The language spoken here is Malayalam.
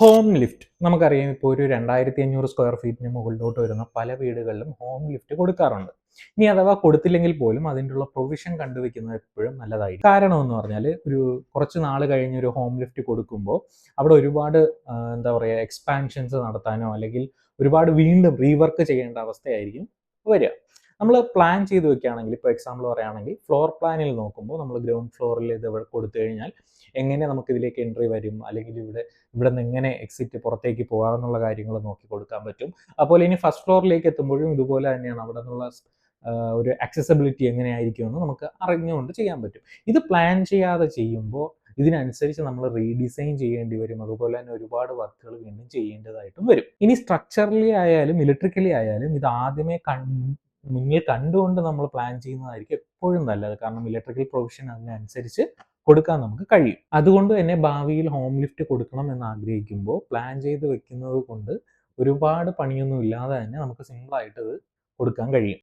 ഹോം ലിഫ്റ്റ് നമുക്കറിയാം. ഇപ്പോൾ ഒരു 2500 സ്ക്വയർ ഫീറ്റിന് മുകളിലോട്ട് വരുന്ന പല വീടുകളിലും ഹോം ലിഫ്റ്റ് കൊടുക്കാറുണ്ട്. ഇനി അഥവാ കൊടുത്തില്ലെങ്കിൽ പോലും അതിൻ്റെയുള്ള പ്രൊവിഷൻ കണ്ടുവെക്കുന്നത് എപ്പോഴും നല്ലതായിരിക്കും. കാരണം എന്ന് പറഞ്ഞാൽ ഒരു കുറച്ച് നാൾ കഴിഞ്ഞ് ഒരു ഹോം ലിഫ്റ്റ് കൊടുക്കുമ്പോൾ അവിടെ ഒരുപാട് എന്താ പറയുക എക്സ്പാൻഷൻസ് നടത്താനോ അല്ലെങ്കിൽ ഒരുപാട് വീണ്ടും റീവർക്ക് ചെയ്യേണ്ട അവസ്ഥയായിരിക്കും വരിക. നമ്മൾ പ്ലാൻ ചെയ്ത് വെക്കുകയാണെങ്കിൽ, ഇപ്പോൾ എക്സാമ്പിൾ പറയുകയാണെങ്കിൽ ഫ്ലോർ പ്ലാനിൽ നോക്കുമ്പോൾ നമ്മൾ ഗ്രൗണ്ട് ഫ്ലോറിൽ ഇത് കൊടുത്തു കഴിഞ്ഞാൽ എങ്ങനെ നമുക്ക് ഇതിലേക്ക് എൻട്രി വരും, അല്ലെങ്കിൽ ഇവിടെ നിന്ന് എങ്ങനെ എക്സിറ്റ് പുറത്തേക്ക് പോകാമെന്നുള്ള കാര്യങ്ങൾ നോക്കി കൊടുക്കാൻ പറ്റും. അതുപോലെ ഇനി ഫസ്റ്റ് ഫ്ലോറിലേക്ക് എത്തുമ്പോഴും ഇതുപോലെ തന്നെയാണ്. അവിടെ നിന്നുള്ള ഒരു ആക്സസിബിലിറ്റി എങ്ങനെയായിരിക്കുമെന്ന് നമുക്ക് അറിഞ്ഞുകൊണ്ട് ചെയ്യാൻ പറ്റും. ഇത് പ്ലാൻ ചെയ്യാതെ ചെയ്യുമ്പോൾ ഇതിനനുസരിച്ച് നമ്മൾ റീഡിസൈൻ ചെയ്യേണ്ടി വരും. അതുപോലെ തന്നെ ഒരുപാട് വർക്കുകൾ വീണ്ടും ചെയ്യേണ്ടതായിട്ടും വരും. ഇനി സ്ട്രക്ചറലി ആയാലും ഇലക്ട്രിക്കലി ആയാലും ഇത് ആദ്യമേ മുന്നിൽ കണ്ടുകൊണ്ട് നമ്മൾ പ്ലാൻ ചെയ്യുന്നതായിരിക്കും എപ്പോഴും നല്ലത്. കാരണം ഇലക്ട്രിക്കൽ പ്രൊവിഷൻ അതിനനുസരിച്ച് കൊടുക്കാൻ നമുക്ക് കഴിയും. അതുകൊണ്ട് തന്നെ ഭാവിയിൽ ഹോം ലിഫ്റ്റ് കൊടുക്കണം എന്ന് ആഗ്രഹിക്കുമ്പോൾ പ്ലാൻ ചെയ്ത് വെക്കുന്നത് കൊണ്ട് ഒരുപാട് പണിയൊന്നും ഇല്ലാതെ തന്നെ നമുക്ക് സിമ്പിളായിട്ട് ഇത് കൊടുക്കാൻ കഴിയും.